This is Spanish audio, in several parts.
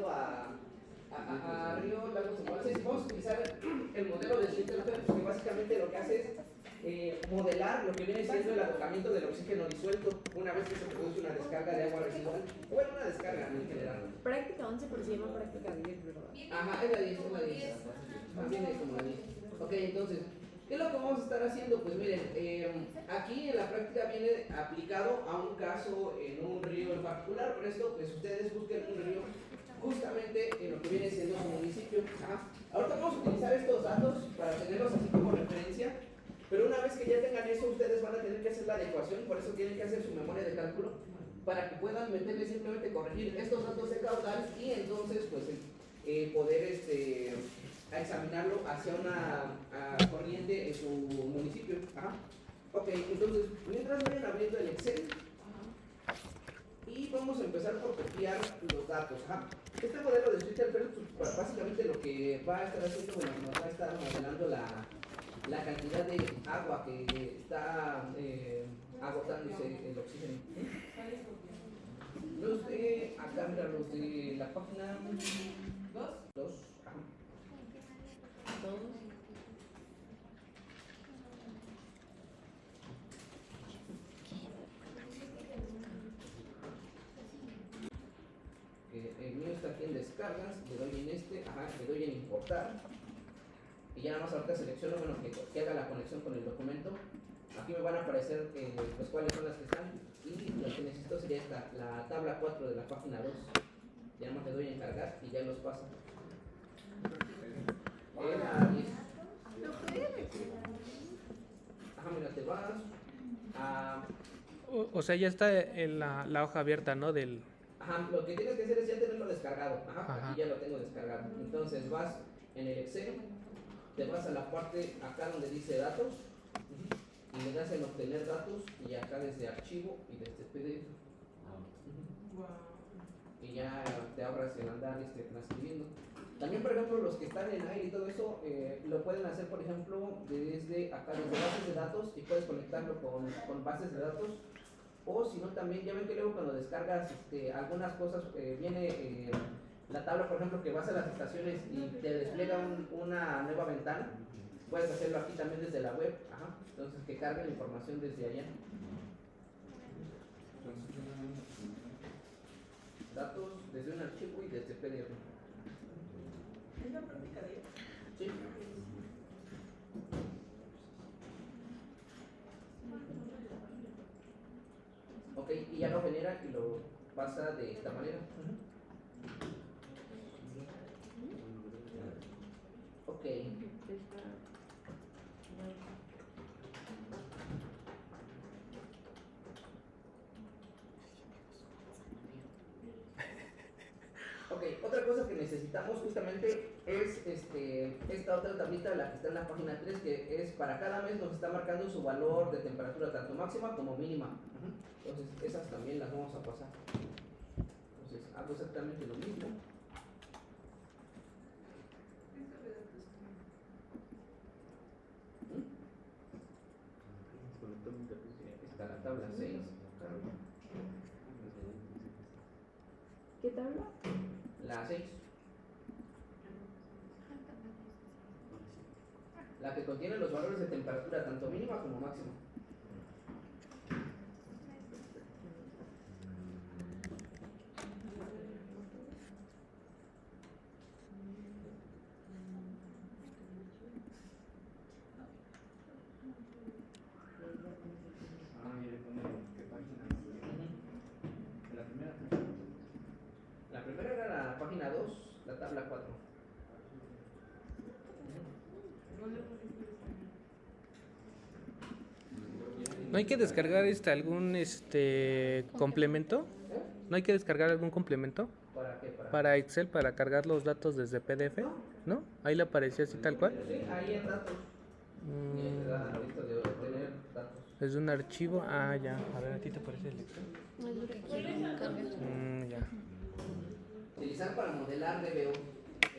a Río Lagos de Moral 6. Vamos a utilizar el modelo de Schlichterfeld, que básicamente lo que hace es modelar lo que viene siendo el agotamiento del oxígeno disuelto una vez que se produce una descarga de agua residual. Bueno, una descarga en general. Práctica 11, pero se llama práctica 10, ¿verdad? Ajá, es la 10, es la 10. También es como la 10. Ok, entonces, ¿qué es lo que vamos a estar haciendo? Pues miren, aquí en la práctica viene aplicado a un caso en un río en particular. Por esto, pues ustedes busquen un río justamente en lo que viene siendo su municipio. Ajá. Ahorita vamos a utilizar estos datos para tenerlos así como referencia, pero una vez que ya tengan eso, ustedes van a tener que hacer la adecuación, por eso tienen que hacer su memoria de cálculo, para que puedan meterle simplemente corregir estos datos de caudal y entonces pues poder examinarlo hacia una corriente en su municipio. Ajá. Ok, entonces mientras vayan abriendo el Excel, y vamos a empezar por copiar los datos. Ajá. Este modelo de Schlichterfeld, pues, básicamente lo que va a estar haciendo, bueno, nos va a estar modelando la cantidad de agua que está agotándose el oxígeno. Los de acá, mira, los de la página 2. Ajá. El mío está aquí en descargas, le doy en le doy en importar y ya nada más ahorita selecciono, bueno, que haga la conexión con el documento. Aquí me van a aparecer pues cuáles son las que están y lo que necesito sería la tabla 4 de la página 2. Ya nada más le doy en cargar y ya los pasa. Ajá, mira, te vas a... O sea, ya está en la hoja abierta, ¿no? Ajá, lo que tienes que hacer es ya tenerlo descargado. Ajá, Ajá. aquí ya lo tengo descargado. Entonces vas en el Excel, te vas a la parte acá donde dice datos y le das en obtener datos y acá desde archivo y desde PDF. Y ya te ahorras el andar transcribiendo. También, por ejemplo, los que están en aire y todo eso, lo pueden hacer, por ejemplo, desde acá, desde bases de datos, y puedes conectarlo con bases de datos. O si no, también, ya ven que luego cuando descargas algunas cosas, viene la tabla, por ejemplo, que vas a las estaciones y te despliega una nueva ventana. Puedes hacerlo aquí también desde la web. Ajá. Entonces, que cargue la información desde allá. Datos desde un archivo y desde PDF. ¿Es la práctica 10? Sí. Ok, y ya lo genera y lo pasa de esta manera. Ok. Ok, otra cosa que necesitamos justamente es esta otra tablita, la que está en la página 3, que es para cada mes nos está marcando su valor de temperatura, tanto máxima como mínima. Entonces, esas también las vamos a pasar. Entonces, hago exactamente lo mismo. Está la tabla 6. ¿Qué tabla? La 6. La que contiene los valores de temperatura, tanto mínima como máxima. La primera era la página 2, la tabla 4. ¿No hay que descargar algún complemento? ¿No hay que descargar algún complemento? ¿Para qué? Para Excel, para cargar los datos desde PDF, ¿no? Ahí le aparecía así tal cual. Sí, ahí en datos. Y ahí te da la lista de obtener datos. Es un archivo. Ah, ya. A ver, ¿a ti te parece el Excel? Ya. Utilizar para modelar DBO,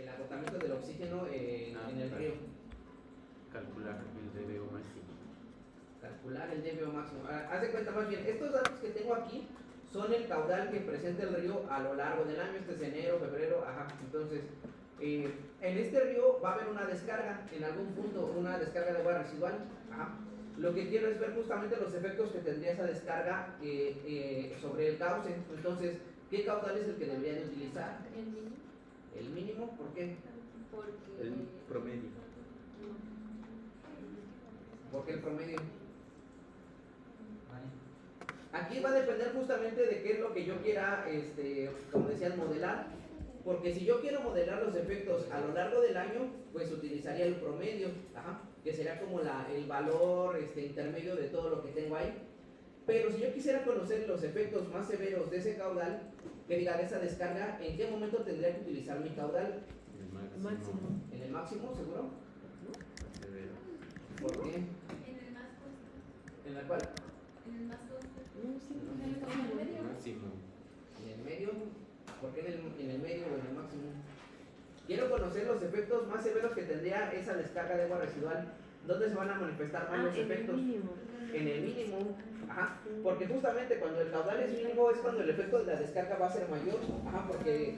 el agotamiento del oxígeno en el río. Calcular el DBO máximo. Calcular el DBO máximo. Haz de cuenta más bien, estos datos que tengo aquí son el caudal que presenta el río a lo largo del año. Este es enero, febrero, ajá. Entonces, en este río va a haber una descarga, en algún punto, una descarga de agua residual. Ajá. Lo que quiero es ver justamente los efectos que tendría esa descarga sobre el cauce. Entonces, ¿qué caudal es el que debería de utilizar? El mínimo. ¿El mínimo? ¿Por qué? Porque. El promedio. ¿Por qué el promedio? Aquí va a depender justamente de qué es lo que yo quiera, como decían, modelar. Porque si yo quiero modelar los efectos a lo largo del año, pues utilizaría el promedio, ajá, que sería como el valor intermedio de todo lo que tengo ahí. Pero si yo quisiera conocer los efectos más severos de ese caudal, que diga de esa descarga, ¿en qué momento tendría que utilizar mi caudal? El Máximo. ¿En el máximo, seguro? Severo. ¿Por qué? En el más costo. ¿En la cual? En el más costo. No, sí, En el medio. Máximo. ¿En el medio? ¿Por qué en el medio o en el máximo? Quiero conocer los efectos más severos que tendría esa descarga de agua residual. ¿Dónde se van a manifestar más los en el efectos? mínimo. En el mínimo. Ajá. Porque justamente cuando el caudal es mínimo es cuando el efecto de la descarga va a ser mayor. Ajá, porque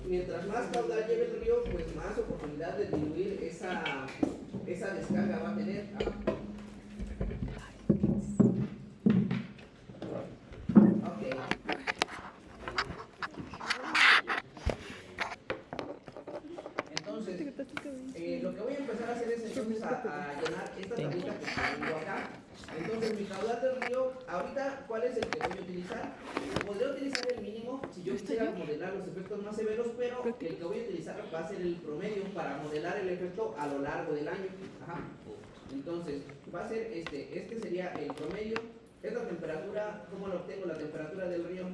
mientras más caudal lleve el río, pues más oportunidad de diluir esa descarga va a tener. Ajá. Ok. Entonces, lo que voy a empezar a hacer es entonces a llenar esta tablita que tengo acá. Entonces, mi caudal del río, ahorita, ¿cuál es el que voy a utilizar? Podría utilizar el mínimo si yo quisiera modelar los efectos más severos, pero el que voy a utilizar va a ser el promedio para modelar el efecto a lo largo del año. Ajá. Entonces, va a ser este sería el promedio. Es la temperatura, ¿cómo lo obtengo? La temperatura del río.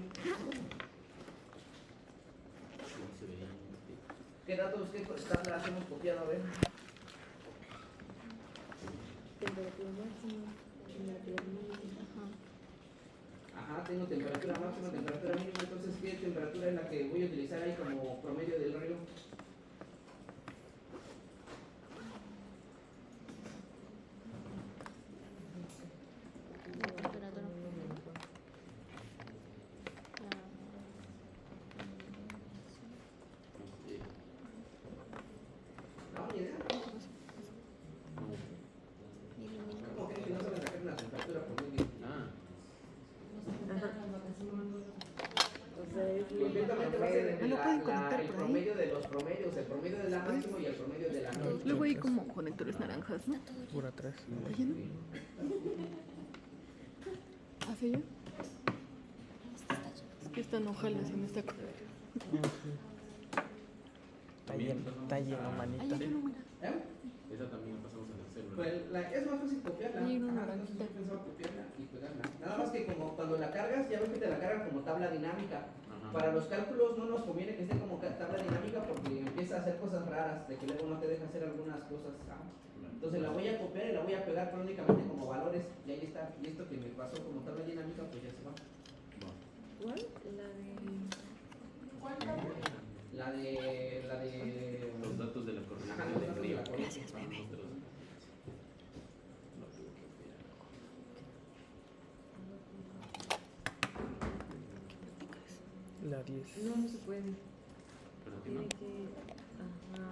¿Qué datos, qué tablas hemos copiado? A ver. Temperatura máxima. Temperatura mínima. Ajá, tengo temperatura máxima, temperatura mínima. Entonces, ¿qué temperatura es la que voy a utilizar ahí como promedio del río? No, ni idea. ¿Cómo creen que no saben sacar una temperatura promedio? O sea, es Completamente va a ser ¿No lo pueden conectar el por ahí? promedio de los promedios, el promedio de la máxima y el promedio de la mínima. Luego hay como conectores naranjas, ¿no? Por atrás. ¿Está lleno? ¿Hacia allá? Es que están ojalá en esta cosa. Está lleno, manita. Ay, yo no, mira. ¿Eh? Esa también la pasamos en el celular. Pues es más fácil copiarla. Hay una Ajá, naranjita. entonces yo pensaba copiarla y pegarla. Nada más que como cuando la cargas, ya ves que te la cargan como tabla dinámica. Ajá. Para los cálculos no nos conviene que esté como tabla dinámica porque empieza a hacer cosas raras, de que luego no te deja hacer algunas cosas. Entonces la voy a copiar y la voy a pegar únicamente como valores y ahí está. Y esto que me pasó como tabla dinámica pues ya se va. ¿cuál? La de. La de Los datos de la corriente Ajá, los del datos de río. la corriente. Gracias, bebé. La 10. No, no se puede. Pero que no. Tiene que. Ajá.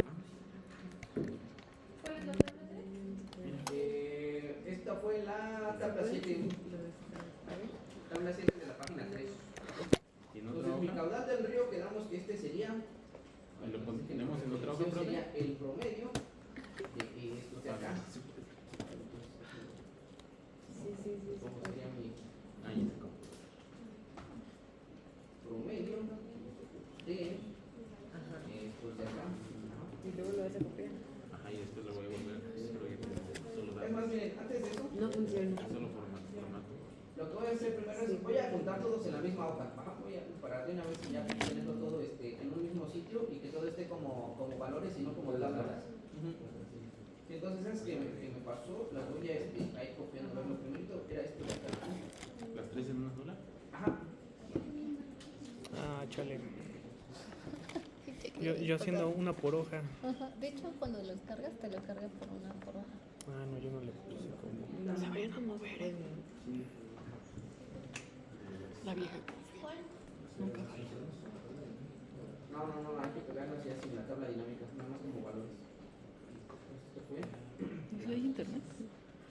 ¿Cuál es la tabla 3? esta fue la tabla 7. A ver. Tabla 7 de la página 3. ¿Tiene otra Entonces mi hoja? caudal del río quedamos que este sería. Ahí lo tenemos en otra hoja, Este profe. sería el promedio de esto de acá. Sí, sí, sí. ¿Cómo sería mi Ahí está. promedio de Ajá. estos de acá? Y luego lo vas a copiar. Ajá, y después lo voy a volver. Solo Es más, datos. miren, antes de eso, No funciona. Solo formato. lo que voy a hacer primero es voy a juntar todos en la misma hoja. Ajá, voy a para de una vez y ya tenerlo todo en un mismo sitio y que todo esté como valores y no como tablas. Sí, entonces es que me pasó, las voy a ahí copiando. Lo primerito era esto de acá. ¿Las tres en una sola? Ajá. Ah, chale. Yo haciendo una por hoja. Ajá. De hecho, cuando los cargas, te lo carga por una por hoja. Ah, no, yo no le puse como. No se vayan a mover. La vieja. ¿Cuál? Nunca. No, hay que pegarlo así en la tabla dinámica, nada más como valores. Esto fue. ¿Sí hay internet?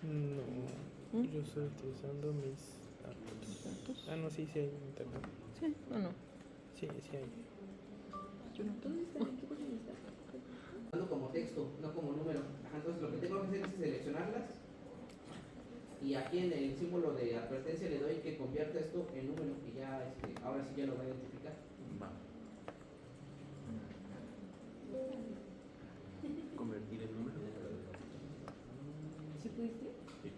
No, yo estoy utilizando mis datos. Ah, no, sí, sí hay internet. Sí, o no. Sí, sí hay. Yo no. Dando como texto, no como número. Ajá, entonces lo que tengo que hacer es seleccionarlas y aquí en el símbolo de advertencia le doy que convierta esto en número y ya ahora sí ya lo va a identificar. Va. Convertir el número. ¿Sí pudiste? Sí.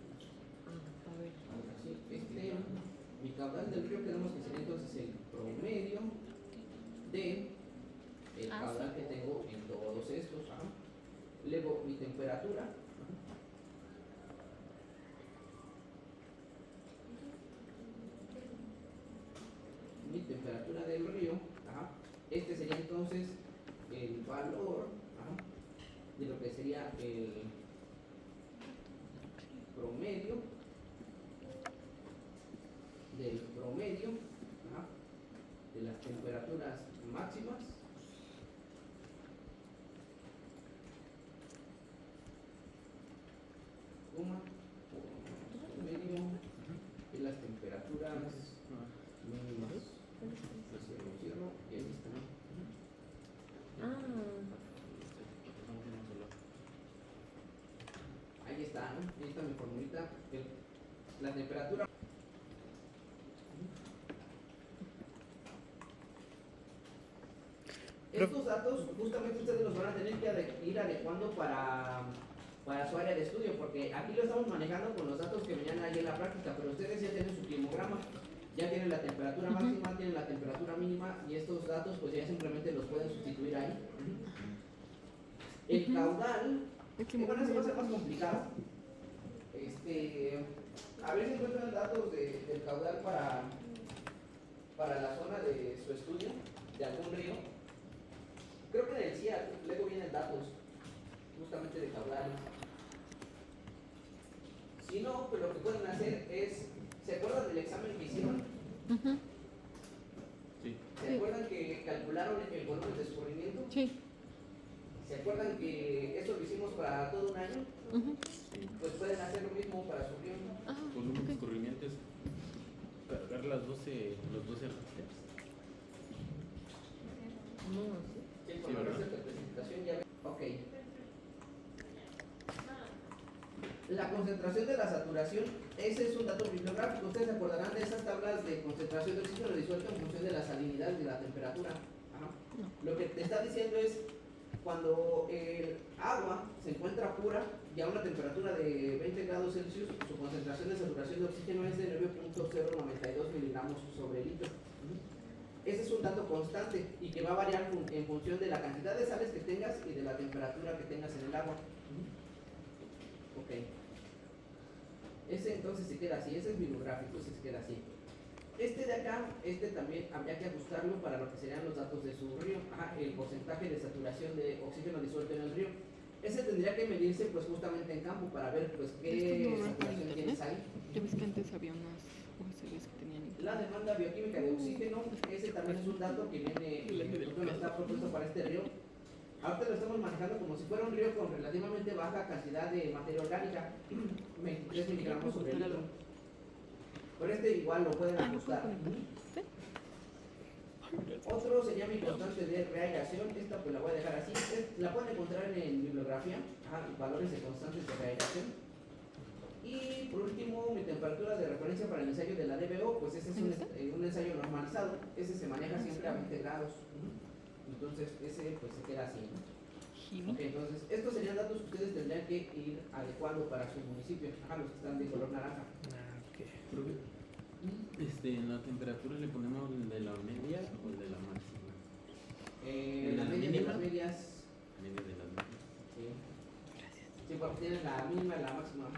Ah, a ver. Ahora sí, mi caudal del río tenemos que ser entonces el promedio de el caudal que tengo en todos estos. Ajá. Luego mi temperatura. Mi temperatura del río. Ajá. Este sería entonces el valor, ajá, de lo que sería el promedio del promedio, ajá, de las temperaturas máximas promedio de las temperaturas mínimas. Cierro y ahí está, ¿no? Ah, Ahí está, ¿no? Ahí está mi formulita. La temperatura. Estos datos justamente ustedes los van a tener que ir adecuando para su área de estudio, porque aquí lo estamos manejando con los datos que venían ahí en la práctica, pero ustedes ya tienen su climograma, ya tienen la temperatura máxima, tienen la temperatura mínima y estos datos pues ya simplemente los pueden sustituir ahí. El caudal, bueno, eso va a ser más complicado. A ver si encuentran datos del caudal para la zona de su estudio, de algún río. Creo que en el CIA luego vienen datos justamente de caudales. Si no, pues lo que pueden hacer es, ¿se acuerdan del examen que hicieron? Sí. ¿Se acuerdan que calcularon el volumen de escurrimiento? Sí. ¿Se acuerdan que eso lo hicimos para todo un año? Pues pueden hacer lo mismo para su río. Volumen de escurrimiento es cargar los 12 rastros. no, sí. Sí, por la ¿verdad? receta de presentación ya. Ok. La concentración de la saturación, ese es un dato bibliográfico. Ustedes se acordarán de esas tablas de concentración de oxígeno disuelto en función de la salinidad y de la temperatura. Ajá. Lo que te está diciendo es cuando el agua se encuentra pura y a una temperatura de 20 grados Celsius, su concentración de saturación de oxígeno es de 9.092 miligramos sobre litro. Ese es un dato constante y que va a variar en función de la cantidad de sales que tengas y de la temperatura que tengas en el agua. Ok. Ese entonces se queda así, ese es bibliográfico, ese se queda así. Este de acá, también habría que ajustarlo para lo que serían los datos de su río. El porcentaje de saturación de oxígeno disuelto en el río. Ese tendría que medirse pues justamente en campo para ver pues qué saturación tienes ahí. Ya ves que antes había unas USBs que tenían. La demanda bioquímica de oxígeno, ese también es un dato que viene, bueno, está propuesto para este río. Ahorita lo estamos manejando como si fuera un río con relativamente baja cantidad de materia orgánica, 23 miligramos sobre litro. Pero igual lo pueden ajustar. Otro sería mi constante de reaeración, esta pues la voy a dejar así, la pueden encontrar en bibliografía, valores de constantes de reaeración. Y por último, mi temperatura de referencia para el ensayo de la DBO, pues ese es un ensayo normalizado, ese se maneja siempre a 20 grados. Entonces ese pues se queda así. Ok, entonces estos serían datos que ustedes tendrían que ir adecuando para su municipio, los que están de color naranja. En la temperatura le ponemos el de la media o el de la máxima. La media de las medias. Media de las medias. Sí. Sí, porque tienen la mínima y la máxima.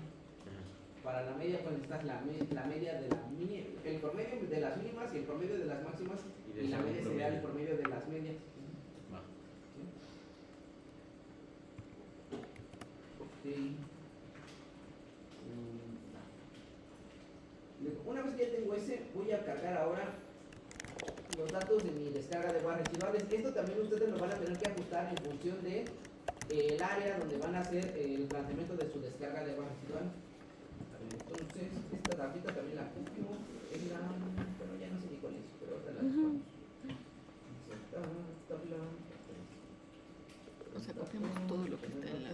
Para la media pues necesitas la media de la mínima, el promedio de las mínimas y el promedio de las máximas y la media sería el promedio de las medias. Va. Sí. Una vez que ya tengo ese, voy a cargar ahora los datos ustedes lo van a tener que ajustar en función de el área donde van a hacer el planteamiento de su descarga de agua residual. Entonces, esta tablita también la copio en la... Bueno, ya no sé ni cuál es, pero ahorita la buscamos. Esta tabla... O sea, copiamos todo lo que está en la...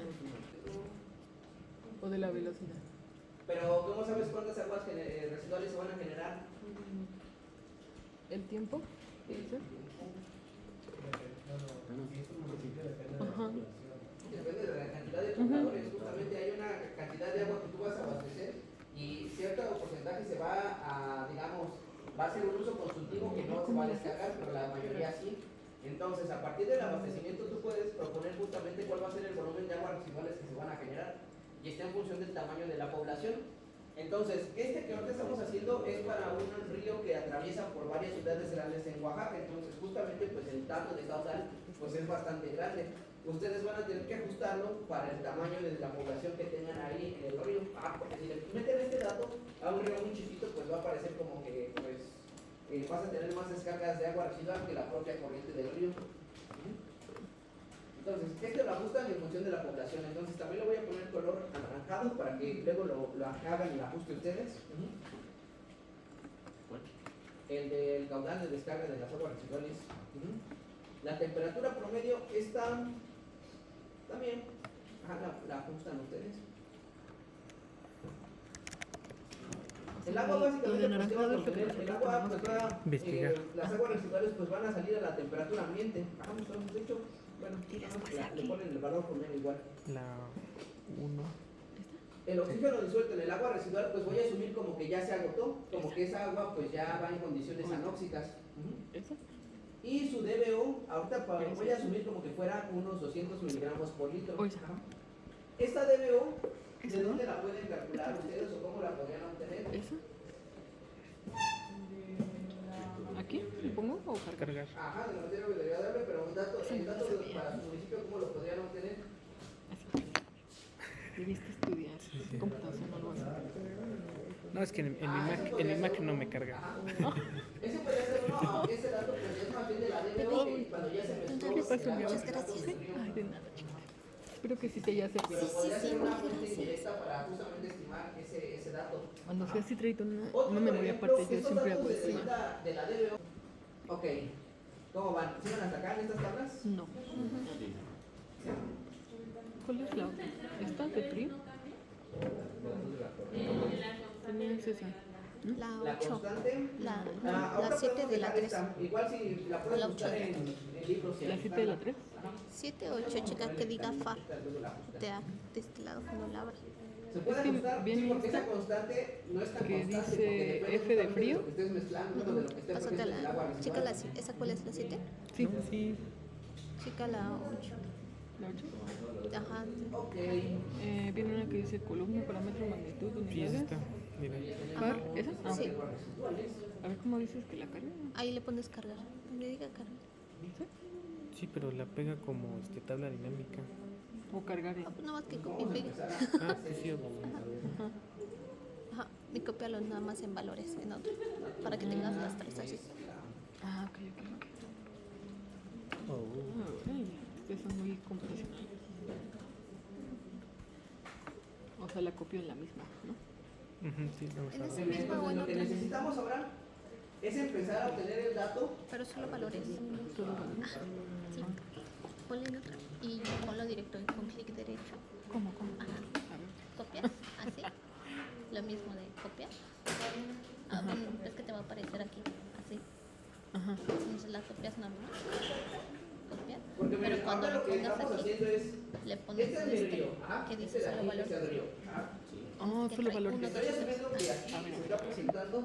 O de la velocidad. Pero, ¿cómo sabes cuántas aguas residuales se van a generar? ¿El tiempo? ¿Dice? Ajá. Depende de la cantidad de pobladores. Justamente hay una cantidad de agua que tú vas a abastecer y cierto porcentaje se va a, digamos, va a ser un uso consultivo que no se va a descargar, pero la mayoría sí. Entonces, a partir del abastecimiento tú puedes proponer justamente cuál va a ser el volumen de aguas residuales que se van a generar y está en función del tamaño de la población. Entonces, este que ahorita estamos haciendo es para un río que atraviesa por varias ciudades grandes en Oaxaca. Entonces, justamente, pues el dato de caudal pues es bastante grande. Ustedes van a tener que ajustarlo para el tamaño de la población que tengan ahí en el río. Porque si le meten este dato a un río muy chiquito, pues va a parecer como que pues vas a tener más descargas de agua residual que la propia corriente del río. Entonces, este lo ajustan en función de la población. Entonces, también le voy a poner color anaranjado para que luego lo hagan el ajuste ustedes. El del caudal de descarga de las aguas residuales. La temperatura promedio está también. La ajustan ustedes. El agua básicamente pues, ¿qué va a contener? El agua pues va, las aguas residuales pues van a salir a la temperatura ambiente. Entonces, de hecho, bueno, le ponen el valor promedio igual. La 1. El oxígeno disuelto en el agua residual pues voy a asumir como que ya se agotó, como que esa agua pues ya va en condiciones anóxicas. Y su DBO, ahorita voy a asumir como que fuera unos 200 miligramos por litro. Esta DBO, ¿de dónde la pueden calcular ustedes o cómo la podrían obtener? ¿Esa? ¿Aquí? ¿Le pongo o cargar? Ajá, de la materia biodegradable, pero el dato para su municipio, ¿cómo lo podrían obtener? Debiste estudiar computación o algo así. No, es que en mi Mac no me carga. Ese podría ser uno, aunque ese dato pues es más bien de la DBO que cuando ya se mezcló. Muchas gracias. Ay, de nada, chica. Espero que sí te haya servido. Pero podría ser una fuente indirecta para justamente estimar ese dato. Cuando fui así traído una Por memoria ejemplo, aparte, yo estos siempre datos hago eso. de la DBO. Ok, ¿cómo van? ¿Sí van hasta acá en estas tablas? No. ¿Cuál es la otra? ¿Esta de frío? También es esa. La La 8. constante. La Ahora 7 podemos de la dejar 3. esta. Igual si la pueden La buscar ocho. en libros. ¿La 7 de la 3? 7 o 8, chica, que diga FAR. De este lado cuando la abra. Se puede Es que ajustar, sí, viene porque esta esa constante no es tan que constante. dice porque depende F de justamente frío. lo que estés mezclando, de lo que esté Pásate presente en el agua la. Chica, residual. ¿esa cuál es? ¿La 7? Sí. Sí. Chica, la 8. ¿La 8? Ajá. Ok. Viene una que dice columna, parámetro, magnitud, Sí, esa unidades. está. Mira. ¿Par? ¿Esa? Ah, Sí. A ver cómo dices que la carga. Ahí le pones cargar. Le diga cargar. Sí, pero la pega como tabla dinámica. O cargar. Ah, pues nada más que copia y pegue. Ah, pues sí, Ajá. Y cópialo nada más en valores, en otro. Para que tengas las tres así. Ah, ok, ok, ok. Oh. Ay, ustedes son muy computacionales. O sea, la copio en la misma, ¿no? Ujú, sí, vamos a En ver. esa misma o en Lo que otra. necesitamos ahora es empezar a obtener el dato. Pero solo valores. Solo valores. Sí. Ponle en otra. Y ponlo directo con clic derecho. ¿Cómo? Ajá. A ver. Copias. Así. Lo mismo de copiar. Ah, bueno, es que te va a aparecer aquí. Así. Ajá. Entonces la copias normal. Copiar. Porque Pero miren, cuando ahora lo lo que pongas estamos aquí, haciendo es. le pones Este es mi río. Ajá. que dice Este de solo aquí valores. es el río. Ajá. Ah, Que solo trae valores. uno, Estoy asumiendo que aquí se está presentando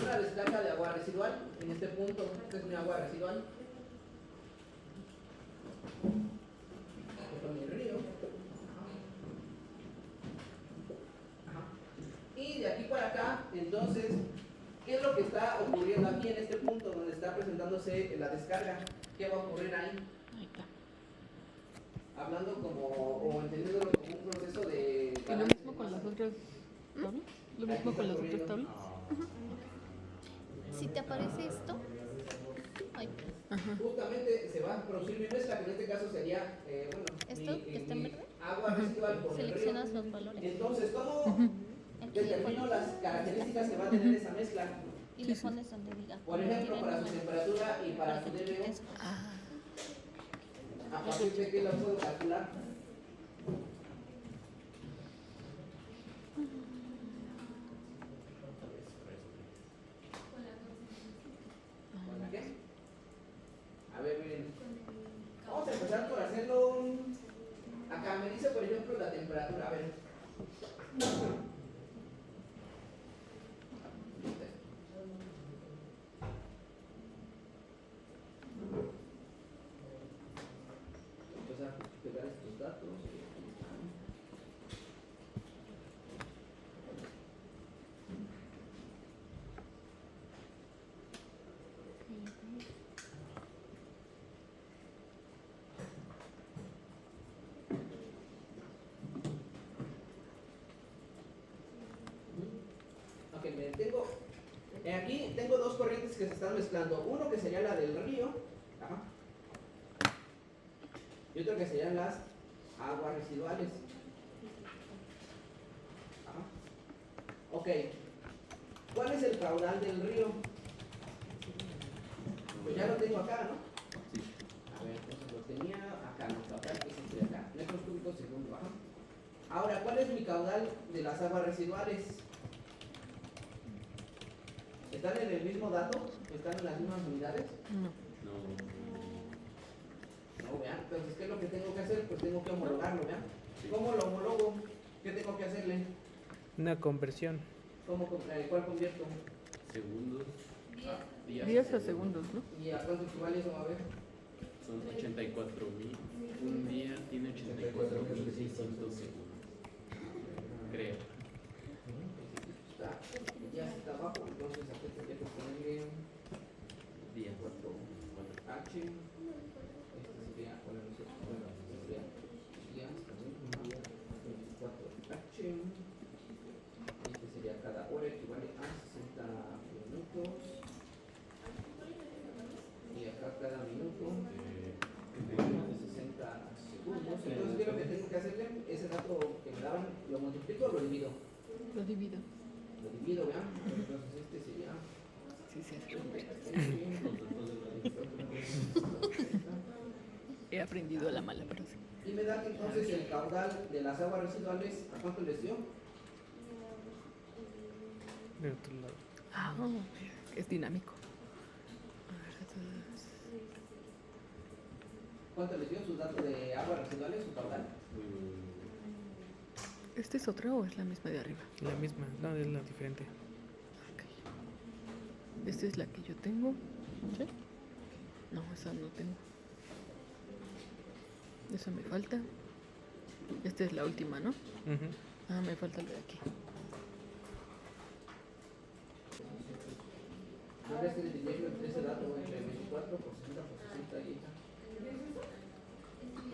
una descarga de agua residual en este punto. Este es mi agua residual. Este es mi río. Ajá. Y de aquí para acá, entonces, ¿qué es lo que está ocurriendo aquí en este punto donde está presentándose la descarga? ¿Qué va a ocurrir ahí? Ahí está. Hablando como, o entendiéndolo como un proceso de... ¿Y lo mismo con las otras tablas? ¿Lo mismo con las otras tablas? Si te aparece esto, ay, Ajá. Justamente se va a producir mi mezcla, que en este caso sería, ¿Esto que está en verde? agua residual con el río. Seleccionas los valores. Entonces, ¿cómo Aquí le determino pones las características que va a tener esa mezcla? y le pones donde diga. Por ejemplo, para su temperatura y para su DBO, Ah, ¿a partir de qué lo puedo calcular? ¿Con la qué? A ver, miren. Vamos a empezar por hacerlo. Acá me dice, por ejemplo, la temperatura. A ver. Empezar a pegar estos datos. Ok, miren, aquí tengo dos corrientes que se están mezclando. Uno que sería la del río. Ajá. Y otro que serían las aguas residuales. Ajá. Ok. ¿Cuál es el caudal del río? Pues ya lo tengo acá, ¿no? Sí. A ver, entonces lo tenía acá, no, caudal que es este de acá. Metros cúbicos segundo, ajá. Ahora, ¿cuál es mi caudal de las aguas residuales? ¿Están en el mismo dato? ¿Están en las mismas unidades? no. No. No, vean. Entonces, ¿qué es lo que tengo que hacer? Pues tengo que homologarlo, vean. ¿Cómo lo homologo? ¿Qué tengo que hacerle? Una conversión. ¿Cuál convierto? Segundos. Días. Días a segundos, ¿no? ¿Y a cuánto equivale eso? A ver. Son 84.000. Un día tiene 84.600 segundos. Creo. Ya está abajo, entonces aquí tendría que ponerle Día. 4H. Este sería, bueno, no sé, bueno, este sería días también. 4H. Este sería cada hora, equivale a 60 minutos. Y acá cada minuto. 60 segundos. Entonces, ¿qué es lo que tengo que hacerle? Ese dato que me daban, ¿lo multiplico o lo divido? Lo divido. Lo divido, vean. Entonces, este sería. Sí, sí, he aprendido a la mala, pero sí. Y me da que entonces el caudal de las aguas residuales, ¿a cuánto les dio? De otro lado. Ah, es dinámico. A ver, entonces, ¿Cuánto les dio su dato de aguas residuales, su caudal? ¿este es otra o es la misma de arriba? La misma, no, es la diferente. Ok. Esta es la que yo tengo. ¿Sí? No, esa no tengo. Esa me falta. Esta es la última, ¿no? Ujú. Ah, me falta la de aquí. Tendrías que dividirlo entre ese dato, entre 24 por 60 por 60 y esta.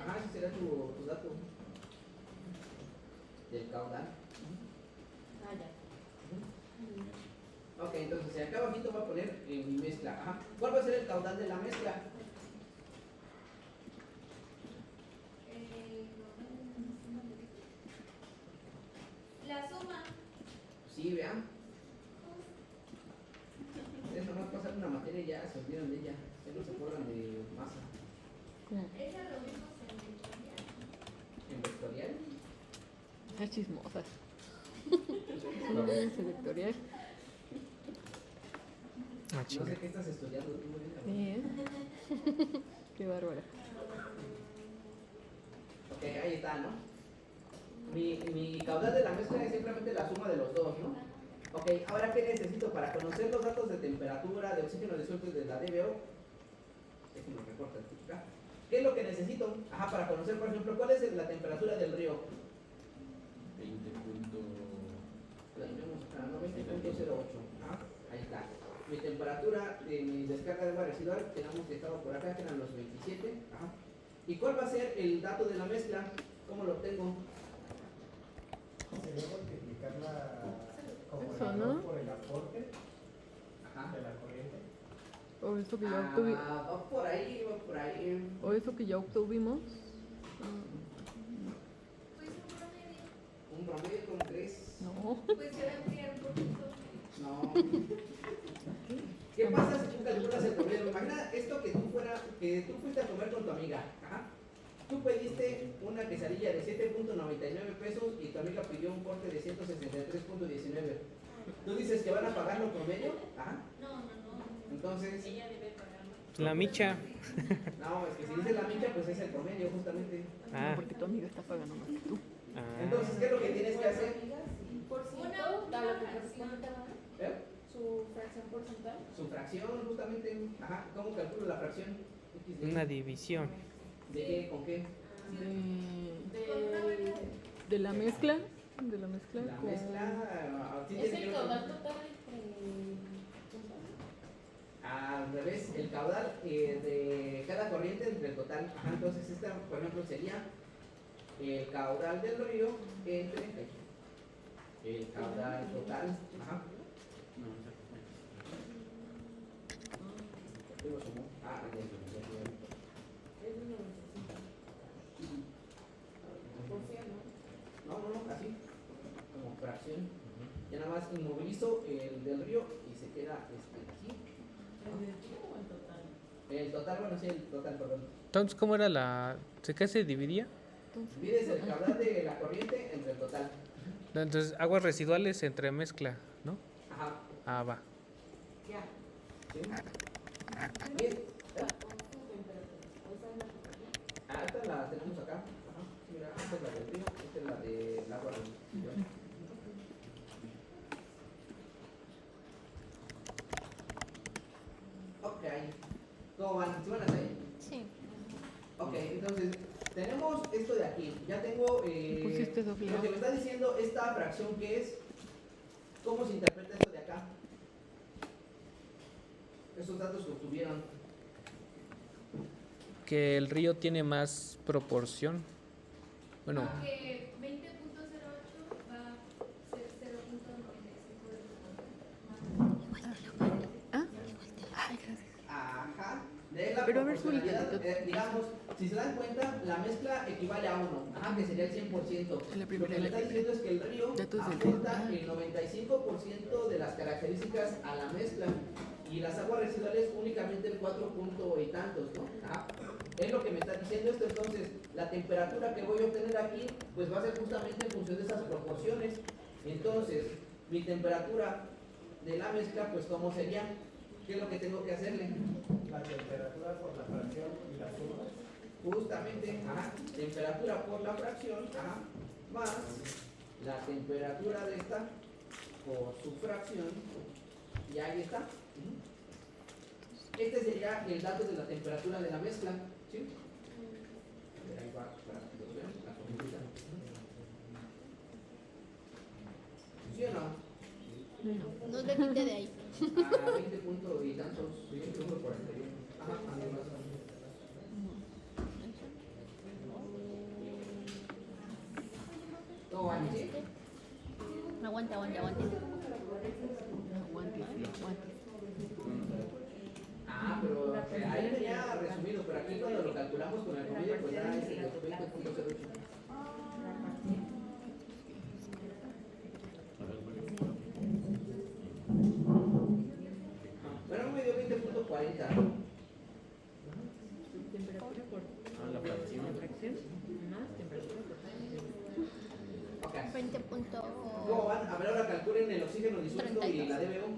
Ajá, ese será tu dato del caudal. Ok, entonces acá abajito voy a poner mi mezcla. Ajá. ¿Cuál va a ser el caudal de la mezcla? La suma. Sí, vean. Ustedes nomás pasan una materia y ya se olvidan de ella. Ya no se acuerdan de masa. Ella lo vimos en vectorial. ¿En vectorial? Las chismosas. ¿No ven ese vectorial? Ah, No chinga. sé qué estás estudiando tú, Mónica. Bien. Qué bárbara. Ok, ahí está, ¿no? Mi caudal de la mezcla es simplemente la suma de los dos, ¿no? Ok, ahora ¿qué necesito para conocer los datos de temperatura, de oxígeno disuelto y de la DBO? Déjenme recortar acá. ¿Qué es lo que necesito? Ajá, para conocer, por ejemplo, ¿cuál es la temperatura del río? 20. La tenemos acá, ¿no? 20.08. Ajá, ahí está. Mi temperatura de mi descarga de agua residual, tenemos que estaba por acá, que eran los 27. Ajá. ¿Y cuál va a ser el dato de la mezcla? ¿Cómo lo obtengo? Sería multiplicarla como Eso, el ¿no? por el aporte Ajá. de la corriente. O eso que ya obtuvimos. Va por ahí, va por ahí. O eso que ya obtuvimos. Pues un promedio. Un promedio, ¿cómo crees? No. Pues se va a ampliar un poquito. No. ¿Qué pasa si tú calculas el promedio? Imagina esto que tú fuiste a comer con tu amiga. Ajá. Tú pediste una quesadilla de 7.99 pesos y tu amiga pidió un corte de 163.19. ¿Tú dices que van a pagar lo promedio? Ajá. No. Entonces, Ella debe pagar. La micha. no, es que si dices la micha, pues es el promedio, justamente. Ah, Porque tu amiga está pagando más que tú. Entonces, ¿qué es lo que tienes que hacer? Por ciento, a lo que corresponde ¿Eh? su fracción porcentual. Su fracción, justamente. Ajá. ¿Cómo calculo la fracción? X de- una división. ¿De qué? ¿Con qué? De la mezcla. De la mezcla La con. mezcla. Sí Es tiene el que ver caudal con- total entre. Al revés, el caudal de cada corriente entre el total. Ajá, entonces esta, por ejemplo, sería el caudal del río entre el caudal total. Ajá. No, exacto. Yo lo sumo. Ah, ya. No, así. Como fracción. Ya nada más inmovilizo el del río y se queda aquí. El total, bueno, sí, el total, perdón. Entonces, ¿cómo era la...? ¿Qué se dividía? Divides el caudal de la corriente entre el total. Entonces, aguas residuales entre mezcla, ¿no? Ajá. Ah, va. ¿Sí? Bien. Ah, esta la tenemos acá. Ajá. Mira, esta es la del río, esta es la del agua residual. Ok. ¿Cómo van? ¿Sí van hasta ahí? Sí. Ok, entonces tenemos esto de aquí. Ya tengo Pusiste doble lo que me está diciendo esta fracción que es. ¿Cómo se interpreta esto de acá? Esos datos que obtuvieron. Que el río tiene más proporción. Bueno, Aunque 20.08 va a ser 0.95 Ajá. De la Pero a ver, proporcionalidad, suéltate. digamos, si se dan cuenta, la mezcla equivale a 1, ajá, que sería el 100%. En la Lo primera, que me está diciendo es que el río Datos del aporta río. el 95% de las características a la mezcla y las aguas residuales únicamente el 4 punto y tantos, ¿no? Ajá. Es lo que me está diciendo esto. Entonces, la temperatura que voy a obtener aquí, pues va a ser justamente en función de esas proporciones. Entonces, mi temperatura de la mezcla, pues ¿cómo sería? ¿Qué es lo que tengo que hacerle? La temperatura por la fracción y la suma. Justamente, ajá, temperatura por la fracción, ajá, más la temperatura de esta por su fracción, y ahí está. Ujú. Este sería el dato de la temperatura de la mezcla, ¿sí? A ver, ahí va, para que lo vean, la formulita. ¿Sí o no? No te quite de ahí. A 20 puntos y tantos, 20.41. Ajá, además. ¿Cómo van? ¿Sí? Aguante. Aguante, sí, aguante. Ah, pero ahí venía resumido, pero aquí cuando lo calculamos con el promedio, pues da ese de 20.08. Bueno, me dio 20.40. Temperatura por Ah, la fracción. fracción más temperatura total. Ok. 20 punto. ¿Cómo van? A ver, ahora calculen el oxígeno disuelto y la DBO.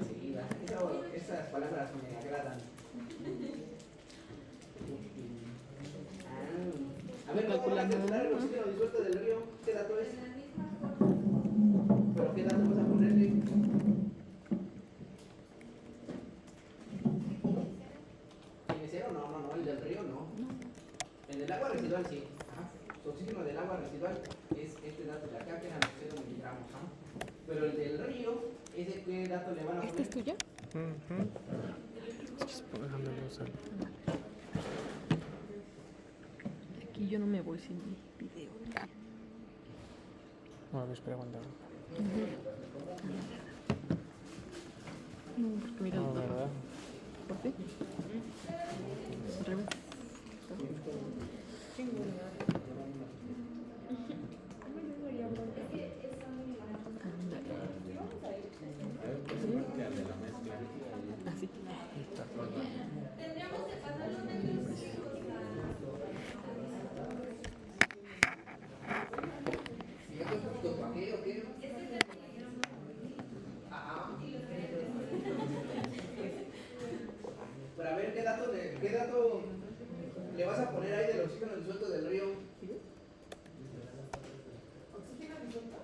Sí, esas palabras me agradan. A ver, ¿cómo van a calcular el oxígeno disuelto del río? ¿Qué dato es? ¿Pero qué dato vas a ponerle? ¿Tiene cero? No, el del río no. En el agua residual sí. Ajá. Su oxígeno del agua residual es este dato de acá, que eran los 0 miligramos. Ajá. Pero el del río, ¿ese qué dato le van a ¿Esta poner? es tuya? Déjame usar. Aquí yo no me voy sin video. A ver, espera, aguanta. No, porque mira el No, otro. ¿verdad? ¿Por qué? Al revés. Así. Tendríamos que pasar los medios chicos ¿Y esto es justo para qué o qué? Ah. Para ver qué dato le vas a poner ahí del oxígeno disuelto del río. ¿Oxígeno disuelto?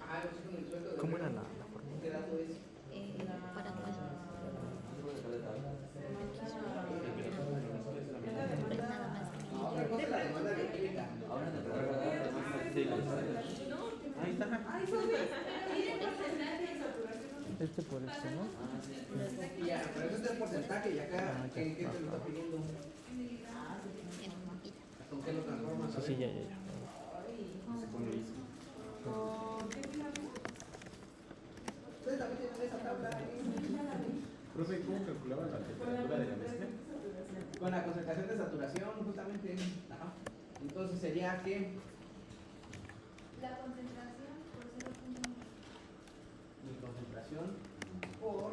Ah, el oxígeno disuelto del ¿Cómo río. era la fórmula? ¿Qué dato es? ¿Para cuál? Nada más. No, otra cosa es la demanda bioquímica. Ahí está. Este por este, ¿no? Y ya, pero eso es el porcentaje y acá, ¿qué te lo está pidiendo? ¿Con qué lo transformas? Sí, sí, ya, ya, ya. Se pone listo. Ustedes también tienen esa tabla ahí. Profe, ¿cómo calculaban la temperatura de la mezcla? Con la concentración de saturación, justamente. Ajá. Entonces sería que La concentración por 0.1. mi concentración por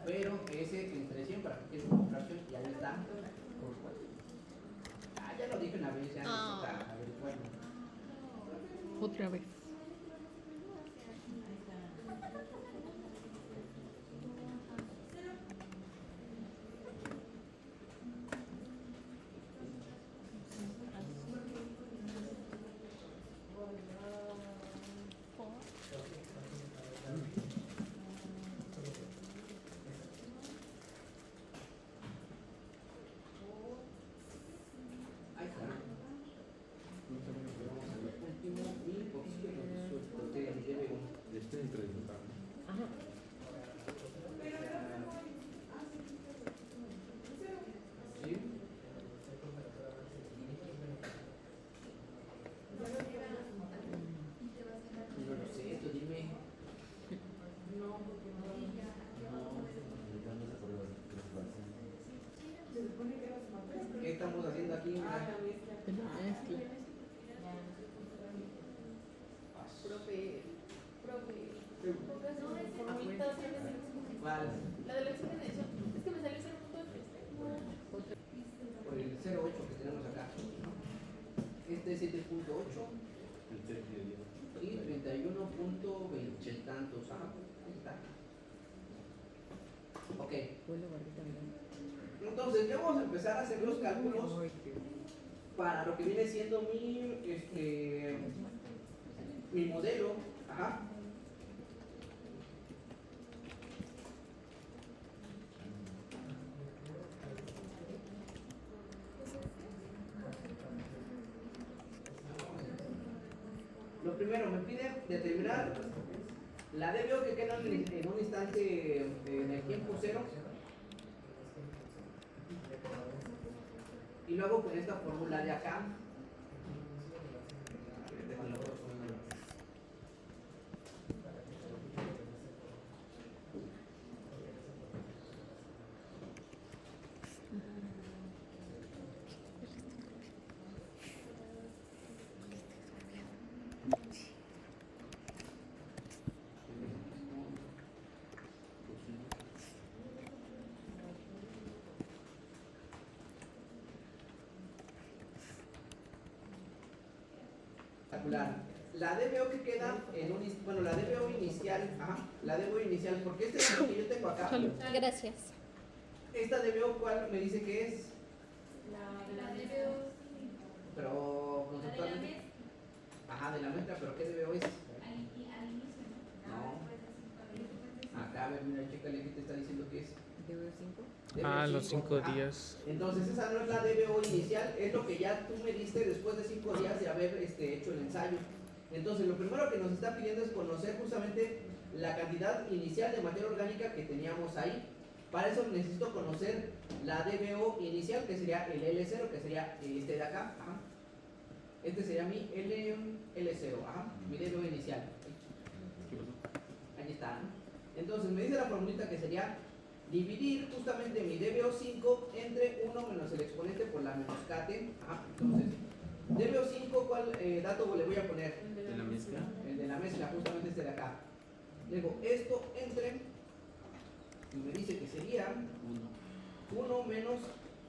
pero ese entre 100 para que quede una fracción y ahí está. Ah, ya lo dije una vez, ya necesita averiguarlo. Otra vez. Ahí está. Último y oxígeno disuelto de DBO. Este entre el total. ¿Sí? No lo sé, tú dime. ¿Qué estamos haciendo aquí? De la mezcla. Vale. La de la oxigenación. Es que me salió 0.3. Por el 0.8 que tenemos acá. Este es 7.8 El 3 de 10. y 31.20 tantos. Ah, ahí está. Ok. Entonces ya vamos a empezar a hacer los cálculos para lo que viene siendo mi modelo. Ajá. Lo primero, me pide determinar la DBO que queda en un instante en el tiempo cero. Y luego con esta fórmula de acá. La DBO que queda en bueno, la DBO inicial, la DBO inicial, porque este es el que yo tengo acá. Gracias. Esta DBO, ¿cuál me dice que es? La DBO. Pero La de la conceptualmente. mezcla. Ajá, de la mezcla, pero ¿qué DBO es? Al inicio, ¿no? No. Acá, a ver, mira, chécale qué te está diciendo que es. Ah, DBO los 5 ajá. días. Entonces esa no es la DBO inicial, es lo que ya tú me diste después de 5 días de haber hecho el ensayo. Entonces lo primero que nos está pidiendo es conocer justamente la cantidad inicial de materia orgánica que teníamos ahí. Para eso necesito conocer la DBO inicial, que sería el L0, que sería este de acá. Ajá. Este sería mi L0, ajá, mi DBO inicial. ¿Qué pasó? Ahí está, ¿no? Entonces me dice la formulita que sería dividir justamente mi DBO5 entre 1 menos el exponente por la menos kT. Entonces, DBO5, ¿cuál dato le voy a poner? De la mezcla. El de la mezcla, justamente este de acá. Luego, esto entre, y me dice que sería 1 menos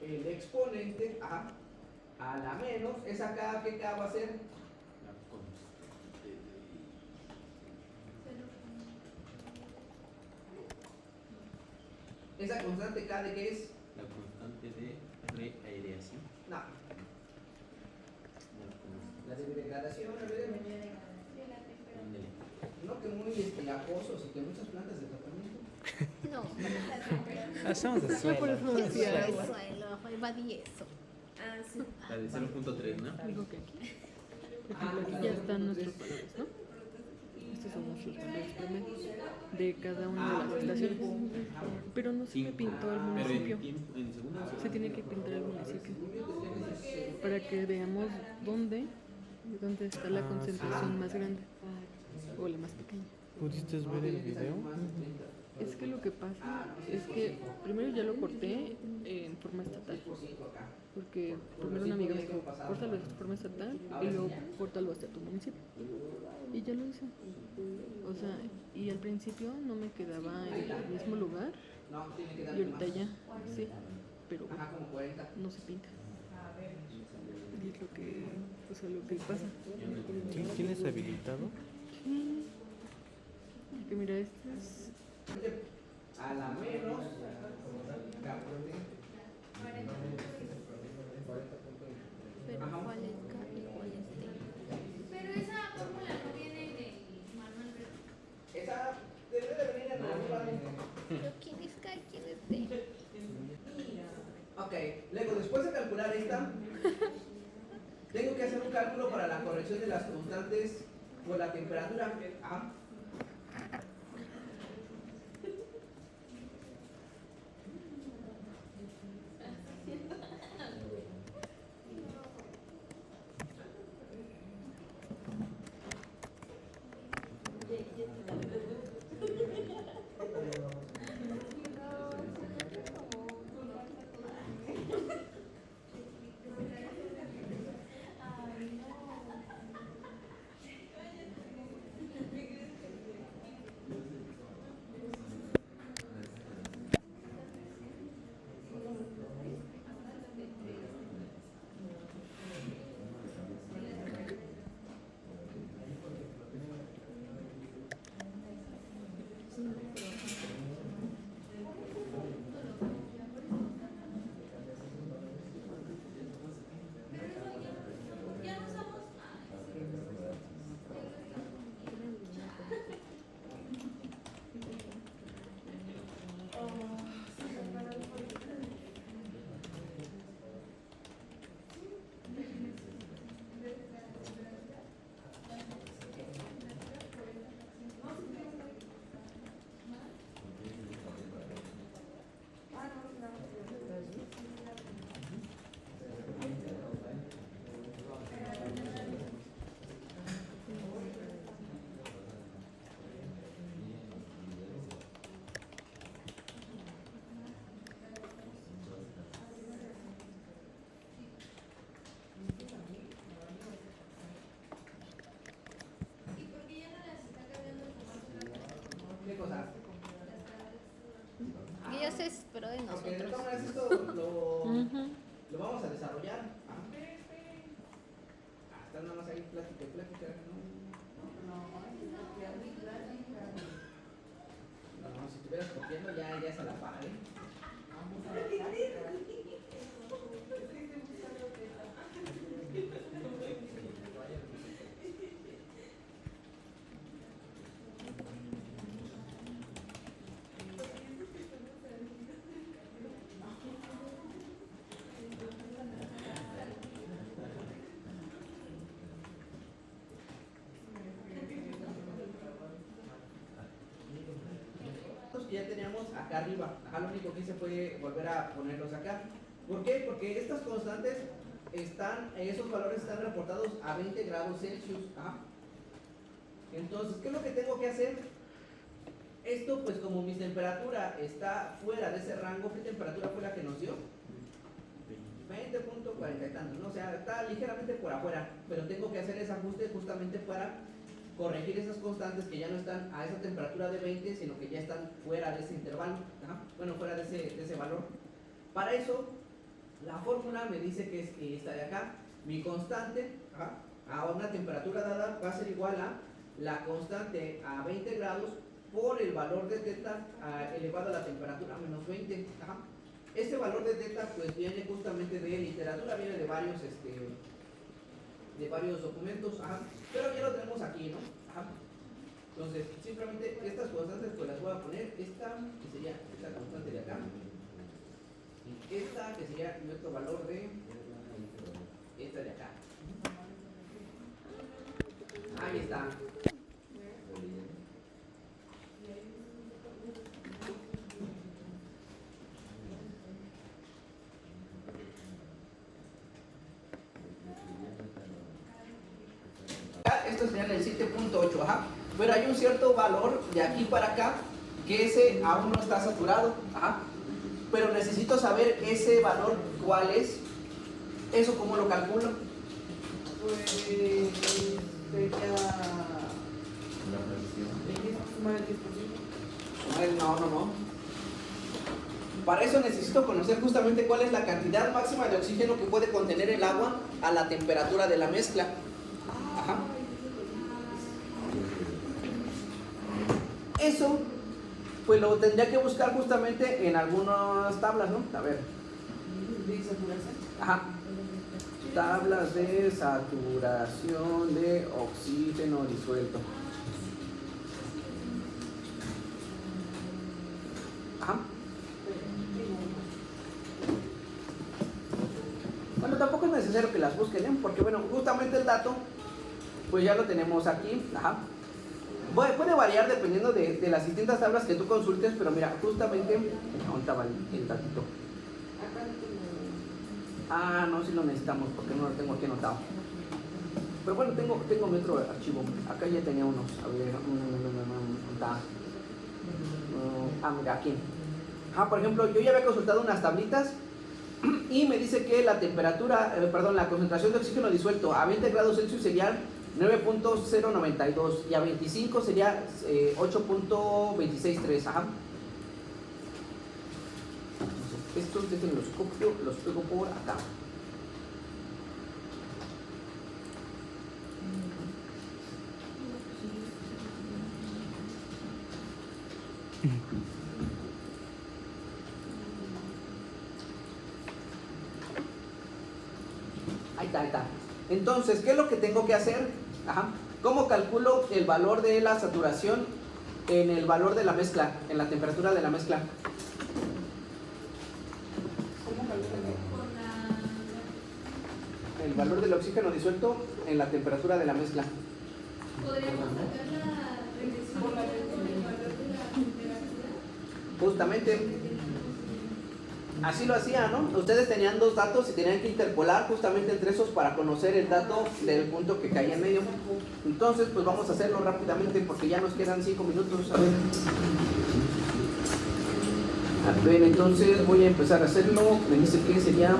el exponente a la menos, esa K, ¿qué K va a ser? ¿Esa constante K de qué es? La constante de reaireación. No. La de degradación, a ver. No, que muy aposos y que muchas plantas de tratamiento. No, Hacemos de Yo por suelo. eso ¿qué decía es agua. suelo? Evadí eso. Ah, sí. La de 0.3, ¿no? Digo que aquí, por ejemplo, aquí ya están nuestros valores, ¿no? Estos son nuestros valores promedios de cada una de las estaciones. Pero no se me pintó el Pero municipio. en segundos. Se tiene que pintar el municipio para que veamos dónde está la concentración más grande o la más pequeña. ¿Pudiste ver el video? Es que lo que pasa es que primero ya lo corté en forma estatal, porque primero una amiga me dijo, córtalo de forma estatal y luego córtalo hasta tu municipio. Y ya lo hice. O sea, y al principio no me quedaba en el mismo lugar y ahorita ya, sí, pero no se pinta. Y es lo que, o sea, lo que pasa. ¿Tienes habilitado? Sí. Que mira, este es... A la menos. Pero ¿cuál es K y cuál es T? Pero esa fórmula no viene del manual, ¿verdad? Esa debe de venir en el manual. ¿Pero quién es K y quién es T? Ok, luego después de calcular esta, tengo que hacer un cálculo para la corrección de las constantes por la temperatura. ¿Qué cosa? Y ya se esperó de Ok, de nosotros. todas maneras esto lo vamos a desarrollar. Está nada más ahí plática y plática, No, si estuvieras copiando ya se la paga, Que ya teníamos acá arriba. Lo único que hice fue volver a ponerlos acá. ¿Por qué? Porque estas constantes esos valores están reportados a 20 grados Celsius. Entonces, ¿qué es lo que tengo que hacer? esto pues como mi temperatura está fuera de ese rango, ¿qué temperatura fue la que nos dio? 20.40 y tantos, ¿no? O sea, está ligeramente por afuera, pero tengo que hacer ese ajuste justamente para corregir esas constantes que ya no están a esa temperatura de 20, sino que ya están fuera de ese intervalo, ¿ajá? Bueno, fuera de ese valor. Para eso, la fórmula me dice que es esta de acá, mi constante, ¿ajá?, a una temperatura dada va a ser igual a la constante a 20 grados por el valor de θ elevado a la temperatura menos 20, ¿ajá? Este valor de θ pues viene justamente de literatura, viene de varios documentos, ajá, pero ya lo tenemos aquí, ¿no? Ajá. Entonces, simplemente estas constantes pues las voy a poner, esta que sería esta constante de acá, y esta que sería nuestro valor de esta de acá. Ahí está. Esto sería el 7.8, ajá. Pero hay un cierto valor de aquí para acá que ese aún no está saturado, ajá. Pero necesito saber ese valor cuál es. ¿Eso cómo lo calculo? Pues sería sumar el 10%. No. Para eso necesito conocer justamente cuál es la cantidad máxima de oxígeno que puede contener el agua a la temperatura de la mezcla. Ajá. Eso, pues lo tendría que buscar justamente en algunas tablas, ¿no? A ver. Ajá. Tablas de saturación de oxígeno disuelto. Ajá. Bueno, tampoco es necesario que las busquen, ¿eh? Porque bueno, justamente el dato pues ya lo tenemos aquí, ajá. Puede variar dependiendo de las distintas tablas que tú consultes, pero mira, justamente, ¿dónde estaba el datito? Ah, no, sí lo necesitamos porque no lo tengo aquí anotado. Pero bueno, tengo mi otro archivo. Acá ya tenía unos. A ver, mira, aquí. Por ejemplo, yo ya había consultado unas tablitas y me dice que la temperatura, la concentración de oxígeno disuelto a 20 grados Celsius sería 9.092 y a 25 sería 8.263, ajá. Estos déjenme los copio, los pego por acá. Ahí está. Entonces, ¿qué es lo que tengo que hacer? Ajá. ¿Cómo calculo el valor de la saturación en el valor de la mezcla, en la temperatura de la mezcla? El valor del oxígeno disuelto en la temperatura de la mezcla. ¿Podríamos sacar la regresión con el valor de la temperatura? Justamente. Así lo hacía, ¿no? Ustedes tenían dos datos y tenían que interpolar justamente entre esos para conocer el dato del punto que caía en medio. Entonces, pues vamos a hacerlo rápidamente porque ya nos quedan 5 minutos. A ver, entonces voy a empezar a hacerlo. Me dice que sería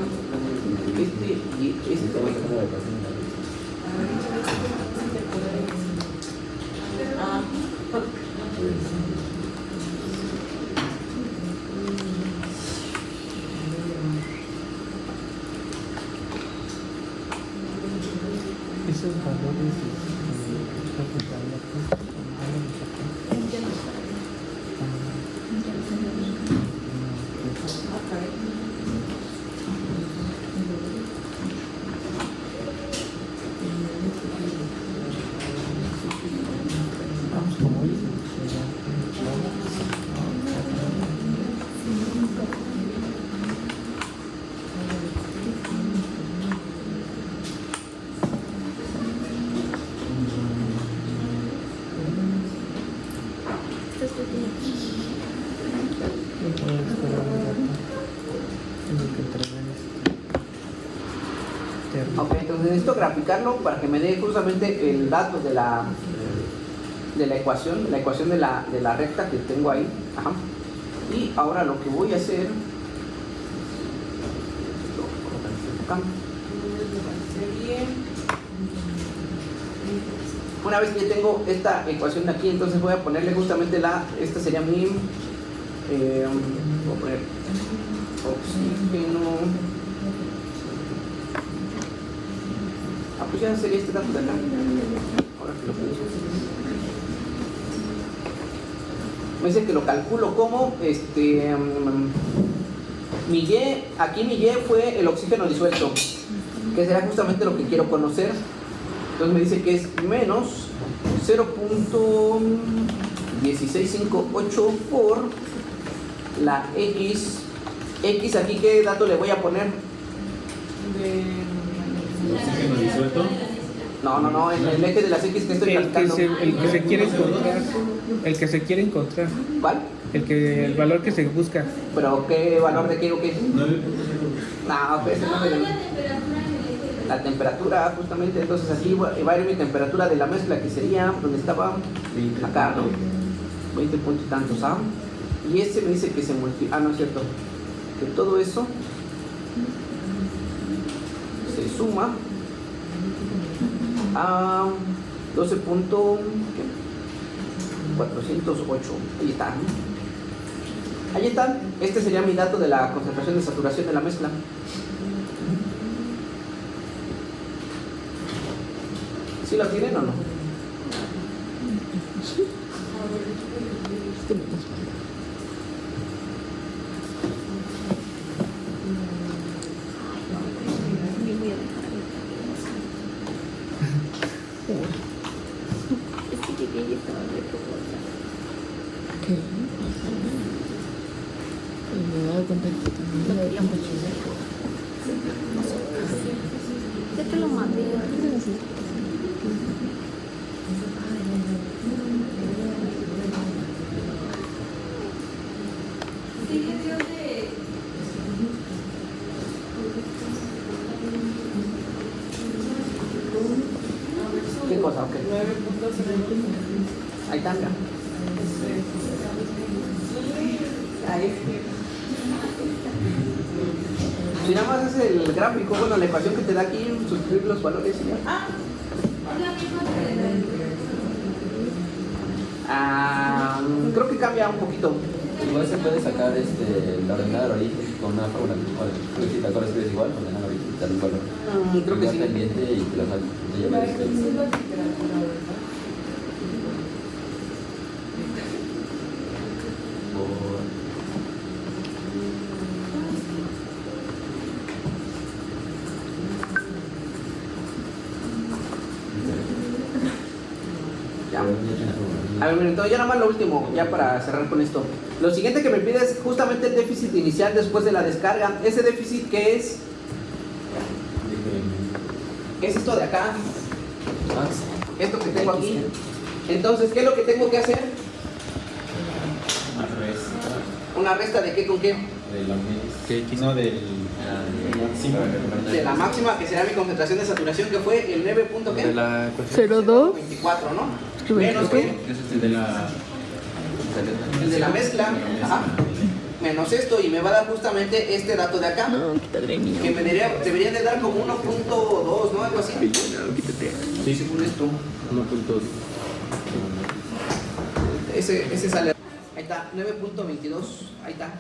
este y este. Esos valores Ok, entonces necesito graficarlo para que me dé justamente el dato de de la ecuación de la recta que tengo ahí. Ajá. Y ahora lo que voy a hacer, una vez que ya tengo esta ecuación de aquí, entonces voy a ponerle justamente esta sería mi, voy a poner oxígeno. Pues ya sería este dato de acá. Ahora que lo pienso. Me dice que lo calculo como mi Y, aquí mi Y fue el oxígeno disuelto, que será justamente lo que quiero conocer. Entonces me dice que es menos 0.1658 por la X. X aquí, ¿qué dato le voy a poner? Oxígeno disuelto. No, en el eje de las X que estoy calculando. El que se quiere encontrar. El que se quiere encontrar. ¿Cuál? El valor que se busca. ¿Pero qué valor de qué o qué? 9.0. No, pues no me... La temperatura, justamente, entonces aquí va a ir mi temperatura de la mezcla, que sería donde estaba acá, ¿no? 20 puntos y tantos, ¿ah? Y este me dice que se multiplica, no es cierto, que todo eso se suma a 12.408. Ahí está, ¿no? Ahí está, este sería mi dato de la concentración de saturación de la mezcla. ¿Sí lo tienen o no? Es que llegué y estaba de propuesta. ¿Qué? Me he dado cuenta que también me he dado cuenta Ya te lo mandé. ¿Qué cosa? Ok. Ahí está, mira. Si nada más es el gráfico, bueno, la ecuación que te da aquí, suscribir los valores y ya. Creo que cambia un poquito. Igual se puede sacar la ordenada de origen con una fórmula. Si te acuerdas que es igual, ordenada de origen, tal valor. Creo que sí. Pendiente y te lo saco. Ya. A ver, miren, entonces ya nada más lo último, ya para cerrar con esto. Lo siguiente que me pide es justamente el déficit inicial después de la descarga. Ese déficit, ¿qué es? ¿Qué es esto de acá? Esto que tengo aquí. Entonces, ¿qué es lo que tengo que hacer? ¿Una resta de qué con qué? De la no, del máximo. De la máxima, que será mi concentración de saturación, que fue el 9. ¿Qué? De la 0,2. 24, ¿no? Menos que El de la el de la mezcla. Ajá. Menos esto, y me va a dar justamente este dato de acá. No, quítale, niño. Que me debería de dar como 1.2, ¿no? Algo así. Sí, Según esto. 1.2. Ese sale. Ahí está, 9.22. Ahí está.